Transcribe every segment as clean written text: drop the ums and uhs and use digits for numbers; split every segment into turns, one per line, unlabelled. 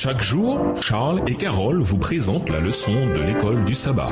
Chaque jour, Charles et Carole vous présentent la leçon de l'école du sabbat.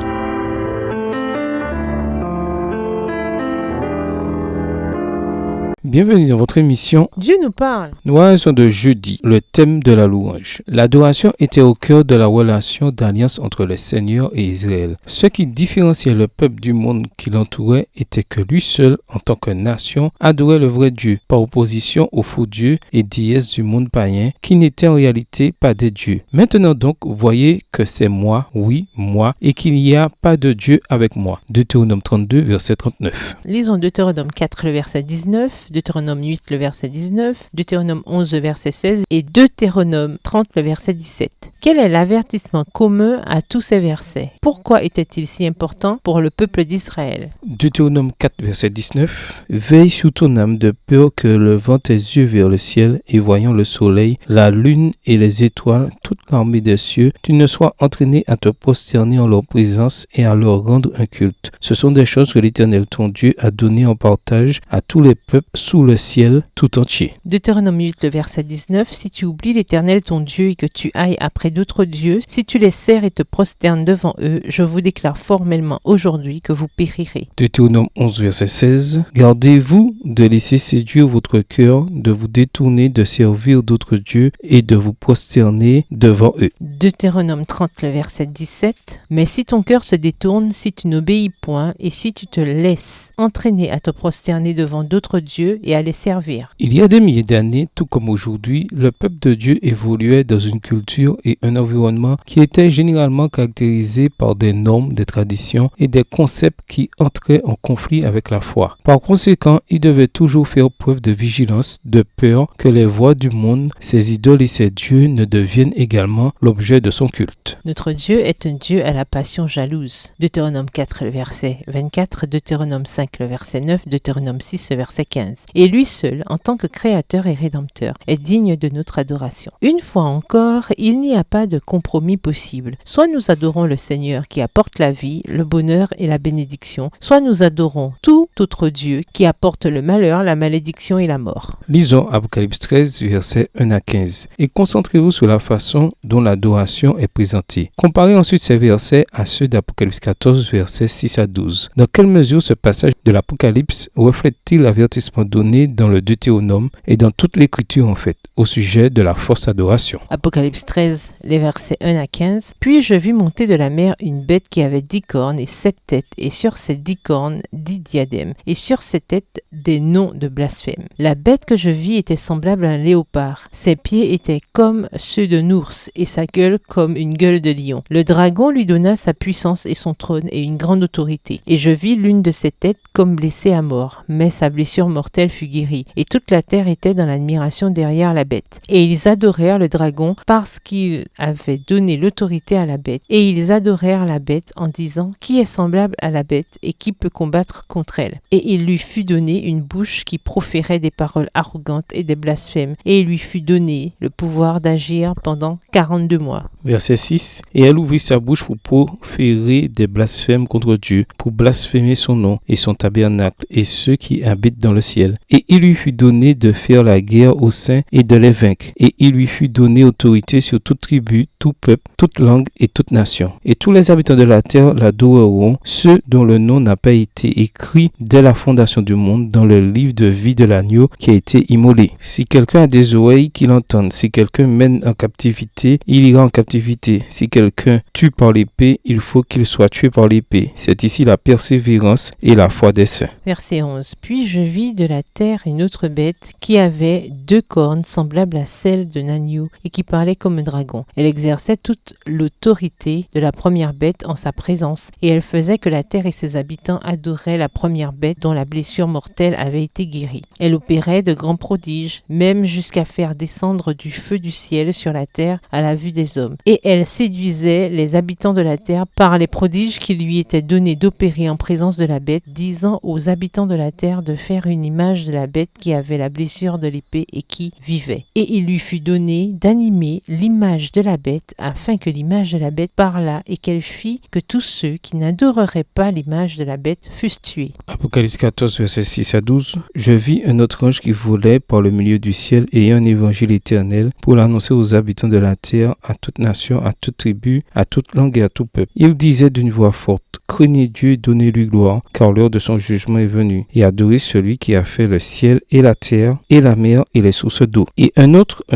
Bienvenue dans votre émission
Dieu nous parle.
Louange de jeudi, le thème de la louange. L'adoration était au cœur de la relation d'alliance entre le Seigneur et Israël. Ce qui différenciait le peuple du monde qui l'entourait était que lui seul, en tant que nation, adorait le vrai Dieu, par opposition aux faux dieux et déesses du monde païen qui n'étaient en réalité pas des dieux. Maintenant donc, voyez que c'est moi, oui, moi, et qu'il n'y a pas de Dieu avec moi. Deutéronome 32, verset 39.
Lisons Deutéronome 4, le verset 19, Deutéronome 8, le verset 19, Deutéronome 11, le verset 16 et Deutéronome 30, le verset 17. Quel est l'avertissement commun à tous ces versets? Pourquoi était-il si important pour le peuple d'Israël?
Deutéronome 4, verset 19. Veille sur ton âme de peur que levant tes yeux vers le ciel et voyant le soleil, la lune et les étoiles, toute l'armée des cieux, tu ne sois entraîné à te prosterner en leur présence et à leur rendre un culte. Ce sont des choses que l'Éternel ton Dieu a données en partage à tous les peuples sous le ciel tout entier.
Deutéronome 8, le verset 19. Si tu oublies l'Éternel ton Dieu et que tu ailles après d'autres dieux, si tu les sers et te prosternes devant eux, je vous déclare formellement aujourd'hui que vous périrez.
Deutéronome 11, verset 16. Gardez-vous de laisser séduire votre cœur, de vous détourner de servir d'autres dieux et de vous prosterner devant eux.
Deutéronome 30, le verset 17. Mais si ton cœur se détourne, si tu n'obéis point, et si tu te laisses entraîner à te prosterner devant d'autres dieux et à les servir.
Il y a des milliers d'années, tout comme aujourd'hui, le peuple de Dieu évoluait dans une culture et un environnement qui étaient généralement caractérisés par des normes, des traditions et des concepts qui entraient en conflit avec la foi. Par conséquent, il devait toujours faire preuve de vigilance, de peur que les voies du monde, ses idoles et ses dieux ne deviennent également l'objet de son culte.
Notre Dieu est un Dieu à la passion jalouse. Deutéronome 4, le verset 24, Deutéronome 5, le verset 9, Deutéronome 6, le verset 15. Et lui seul, en tant que créateur et rédempteur, est digne de notre adoration. Une fois encore, il n'y a pas de compromis possible. Soit nous adorons le Seigneur qui apporte la vie, le bonheur et la bénédiction, soit nous adorons tout autre Dieu qui apporte le malheur, la malédiction et la mort.
Lisons Apocalypse 13, versets 1 à 15, et concentrez-vous sur la façon dont l'adoration est présentée. Comparez ensuite ces versets à ceux d'Apocalypse 14, versets 6 à 12. Dans quelle mesure ce passage de l'Apocalypse reflète-t-il l'avertissement donné dans le Deutéronome et dans toute l'écriture en fait, au sujet de la fausse adoration?
Apocalypse 13, les versets 1 à 15. Puis je vis monter de la mer une bête qui avait 10 cornes et 7 têtes, et sur ces 10 cornes 10 diadèmes, et sur ces têtes des noms de blasphème. La bête que je vis était semblable à un léopard. Ses pieds étaient comme ceux d'un ours, et sa gueule comme une gueule de lion. Le dragon lui donna sa puissance et son trône et une grande autorité. Et je vis l'une de ses têtes comme blessée à mort, mais sa blessure mortelle fut guérie, et toute la terre était dans l'admiration derrière la bête. Et ils adorèrent le dragon parce qu'il avait donné l'autorité à la bête. Et ils adorèrent la bête en disant: qui est semblable à la bête et qui peut combattre contre elle? Et il lui fut donné une bouche qui proférait des paroles arrogantes et des blasphèmes. Et il lui fut donné le pouvoir d'agir pendant 42 mois.
Verset 6. Et elle ouvrit sa bouche pour proférer des blasphèmes contre Dieu, pour blasphémer son nom et son tabernacle et ceux qui habitent dans le ciel. Et il lui fut donné de faire la guerre aux saints et de les vaincre. Et il lui fut donné autorité sur toute tribu, tout peuple, toute langue et toute nation. Et tous les habitants de la terre l'adoreront, ceux dont le nom n'a pas été écrit dès la fondation du monde dans le livre de vie de l'agneau qui a été immolé. Si quelqu'un a des oreilles, qu'il entende. Si quelqu'un mène en captivité, il ira en captivité. Si quelqu'un tue par l'épée, il faut qu'il soit tué par l'épée. C'est ici la persévérance et la foi des saints.
Verset 11. Puis je vis de la terre une autre bête qui avait 2 cornes semblables à celles d'un agneau et qui parlait comme un dragon. Elle exerçait toute l'autorité de la première bête en sa présence, et elle faisait que la terre et ses habitants adoraient la première bête dont la blessure mortelle avait été guérie. Elle opérait de grands prodiges, même jusqu'à faire descendre du feu du ciel sur la terre à la vue des hommes. Et elle séduisait les habitants de la terre par les prodiges qui lui étaient donnés d'opérer en présence de la bête, disant aux habitants de la terre de faire une image l'image de la bête qui avait la blessure de l'épée et qui vivait. Et il lui fut donné d'animer l'image de la bête afin que l'image de la bête parlât et qu'elle fit que tous ceux qui n'adoreraient pas l'image de la bête fussent tués.
Apocalypse 14, versets 6 à 12. Je vis un autre ange qui volait par le milieu du ciel ayant un évangile éternel pour l'annoncer aux habitants de la terre, à toute nation, à toute tribu, à toute langue et à tout peuple. Il disait d'une voix forte, craignez Dieu et donnez-lui gloire, car l'heure de son jugement est venue, et adorez celui qui a fait le ciel et la terre et la mer et les sources d'eau. Et un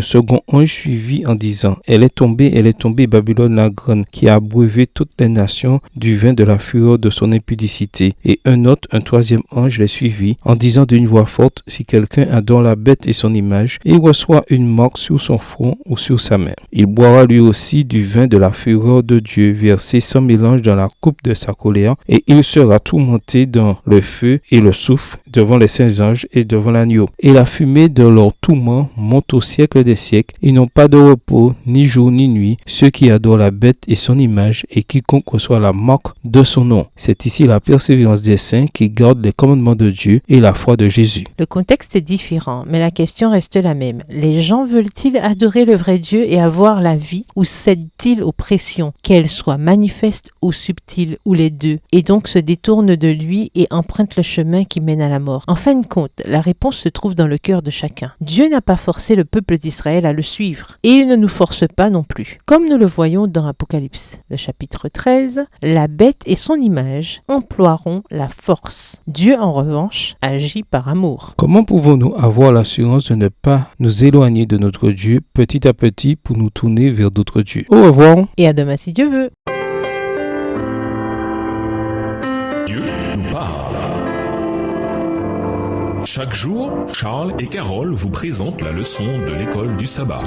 second ange suivit en disant, elle est tombée, Babylone la grande, qui a abreuvé toutes les nations du vin de la fureur de son impudicité. Et un troisième ange les suivit en disant d'une voix forte, si quelqu'un adore la bête et son image, et reçoit une marque sur son front ou sur sa main, il boira lui aussi du vin de la fureur de Dieu, versé sans mélange dans la coupe de sa colère, et il sera tourmenté dans le feu et le soufre devant les saints anges et devant l'agneau. Et la fumée de leur tourment monte au siècle des siècles. Ils n'ont pas de repos, ni jour ni nuit, ceux qui adorent la bête et son image, et quiconque reçoit la marque de son nom. C'est ici la persévérance des saints qui gardent les commandements de Dieu et la foi de Jésus.
Le contexte est différent, mais la question reste la même. Les gens veulent-ils adorer le vrai Dieu et avoir la vie, ou cèdent-ils aux pressions, qu'elles soient manifestes ou subtiles, ou les deux, et donc se détournent de lui et empruntent le chemin qui mène à la mort? En fin de compte, la réponse se trouve dans le cœur de chacun. Dieu n'a pas forcé le peuple d'Israël à le suivre, et il ne nous force pas non plus. Comme nous le voyons dans Apocalypse, le chapitre 13, la bête et son image emploieront la force. Dieu, en revanche, agit par amour.
Comment pouvons-nous avoir l'assurance de ne pas nous éloigner de notre Dieu petit à petit pour nous tourner vers d'autres dieux? Au revoir.
Et à demain si Dieu veut.
Dieu nous parle. Chaque jour, Charles et Carole vous présentent la leçon de l'école du sabbat.